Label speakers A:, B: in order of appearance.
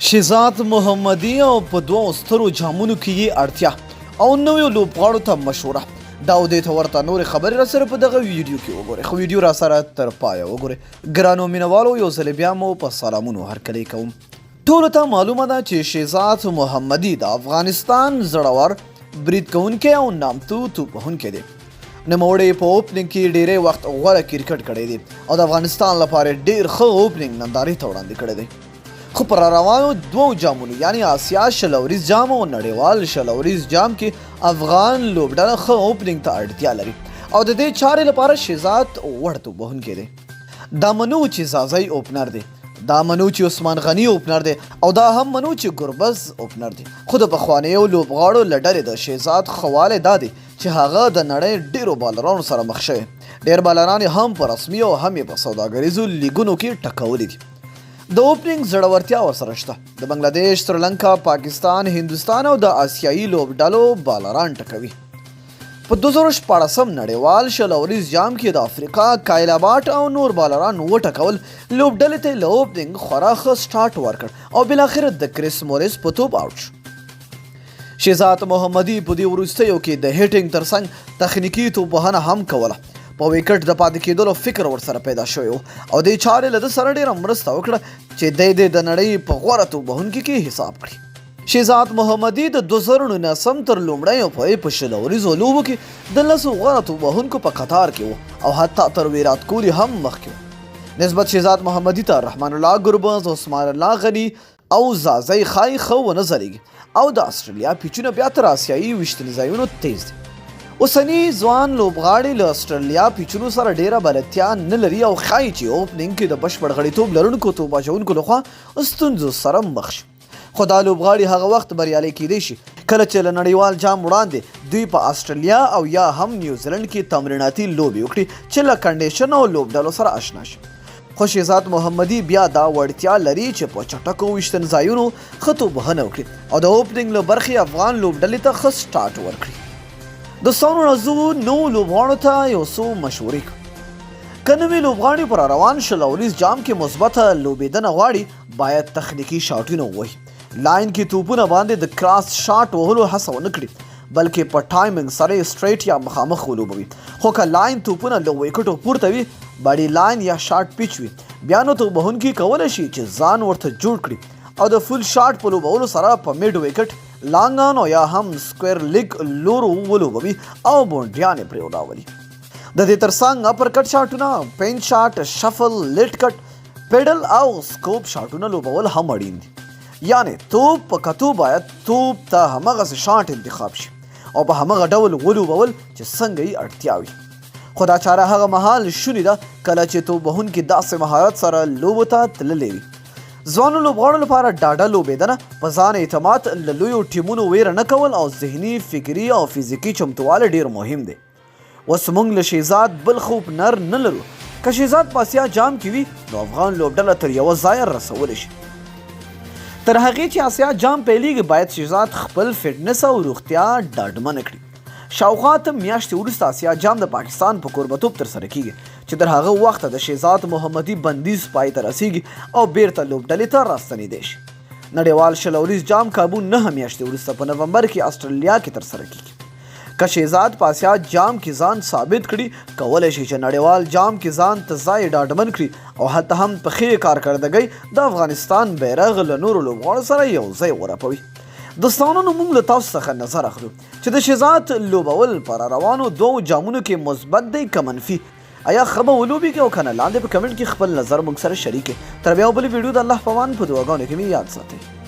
A: شهزاد محمدي او په دوه سترو جامونو کې یې اړتیا او نویو لوبغاړو ته مشوره دا او دې ته ورته نورې خبرې را سره په دغه ویډیو کې وګورئ خو ویډیو را سره تر پایه وګورئ ګرانو مینوالو یو ځل بیا مو په سلامونو هرکلی کوم ټولو ته معلومه ده چې شهزاد محمدي د افغانستان زړور برید کوونکی او نامتو توپ وهونکی دی نوموړی په اوپننګ کې ډېری وخت غوره کرکټ کړی دی او د افغانستان لپاره ډېر ښه اوپننګ نندارې ته وړاندې کړی دی خو پر روانو دوو جامونو یعنی آسیا شلوریز جام او نړیوال شلوریز جام کې افغان لوبډله ښه اوپننګ ته اړتیا لري او د دې چارې لپاره شهزاد وړ توپ وهونکی دی دا منو چې زازی اوپنر دی دا منو چې عثمان غنی اوپنر دی او دا هم منو چې ګربز اوپنر دی خو د پخوانیو لوبغاړو له ډلې د شهزاد ښه والی دا دی چې هغه د نړۍ ډېرو بالرانو سره مخ شوی ډېر بالران یې هم په رسمي او هم یې په سوداګریزو لیګونو کې ټکولی دي د اوپننګ زړورتیا ورسره شته د بنګلادیش سریلانکا پاکستان هندوستان او د آسیایي لوبډلو بالران ټکوي په 2014 نړیوال شلوریز جام کې د افریقا کایلاباټ او نور بالران وټکول لوبډلې ته له اوپننګ خورا ښه سټارټ ورکړ او بالاخره د کریس مورس په توپ آوټ شو شهزاد محمدي په دې وروستیو کې د هیټینګ ترڅنګ تخنیکي توپوهنه هم کوله په وکټ د پاتې کېدلو فکر ورسره پیدا شوی او دې چارې له ده سره ډېره مرسته وکړه چې دی د نړۍ په غوره توپ وهونکي کې حساب کړي شهزاد محمدي د 2019 تر لومړیو پورې په شلوریزو لوبو کې د 10 غوره توپ وهونکو په قطار کې و او حتی تر ویرات کوهلي هم مخکې و نسبت شهزاد محمدي ته رحمان الله ګربز عثمان الله غني او زازی خای ښه ونه ځلیږي او د استرالیا پیچونه بیا تر آسیایي ویشتني ځایونو تیز دي اوسني ځوان لوبغاړي له استرالیا پیچونو سره ډیره بلدتیا نه لري او ښایي چې اوپننګ کې د بشپړ غړیتوب لرونکو توپ اچوونکو لخوا ستونزو سره مخ شي خو دا لوبغاړي هغه وخت بریالي کیدی شي کله چې له نړیوال جام وړاندې دوی په استرالیا او یا هم نیوزیلند کې تمریناتي لوبې وکړي چې له کنډیشن او لوبډلو سره آشنا شي خو شهزاد محمدي بیا دا وړتیا لري چې په چټکو ویشتن ځایونو ښه توپوهنه وکړي او د اوپننګ له برخې افغان لوبډلې ته ښه سټارټ ورکړي دوستانو راځو نوو لوبغاړو ته یو څو مشورې کړو که نوي لوبغاړي پر روان شلوریز جام کې مثبته لوبېدنه غواړي باید تخنیکي شاټونه ووهي لاین کې توپونه باندې د کراس شاټ وهلو هڅه ونه کړي بلکې په ټایمنګ سره یې سټریټ یا مخامخ ولوبوي خو که لاین توپونه له ویکټو پورته وي باډي لاین یا شاټ پیچ وي بیا نو توپ وهونکي کولی شي چې ځان ورته جوړ کړي او د فل شاټ په لوبولو سره په میډ ویکټ لانګان او یا هم سکویر لیګ لورو ولوبوي او بونډیانې پرې وډاولي د دې ترڅنګ اپر کټ شاټونه پین شاټ شفل لیټ کټ پیډل او سکوپ شاټونه لوبول هم اړین دي یعنی توپ په کتو باید توپ ته همغسې شاټ انتخاب شي او په همغه ډول ولوبول چې څنګه یې اړتیا وي خو دا چاره هغه مهال شونې ده کله چې توپ وهونکي داسې مهارت سره لوبو ته تللی وي ځوانو لوبغاړو لپاره ډاډه لوبېدنه په ځان اعتماد له لویو ټیمونو ویره نه کول او ذهني فکري او فزیکي چمتوالی ډېر مهم دی اوس موږ له شهزاد بل ښه اوپنر نه لرو که شهزاد په آسیا جام کې وي نو افغان لوبډله تر یوه ځایه رسولی شي تر هغې چې آسیا جام پیلیږي باید شهزاد خپل فټنس او روغتیا ډاډمنه کړي شاوخوا ته میاشتې وروسته آسیا جام د پاکستان په کوربتوب ترسره کیږي چې تر هغه وخته د شهزاد محمدي بندیز پای ته رسیږي او بیرته لوبډلې ته راستنېدی شي نړیوال شلوریز جام کابو 9 میاشتې وروسته په نومبر کې استرالیا کې ترسره کیږي که شهزاد په آسیا جام کې ځان ثابت کړي کولی شي چې نړیوال جام کې ځان ته ځای ډاډمن کړي او حتی هم په ښې کارکردګۍ د افغانستان بیرغ له نورو لوبغاړو سره یو ځای ورپوي دوستانو نو موږ له تاسو څخه نظر اخلو چې د شهزاد لوبول پر روانو دوو جامونو کې مثبت دی که منفي آیا ښه به ولوبېږي او که نه لاندې په کمنټ کې خپل نظر موږ سره شریک کړئ تر بیا بلې ویډیو د الله په امان په دعاګانو کې مې یاد ساتئ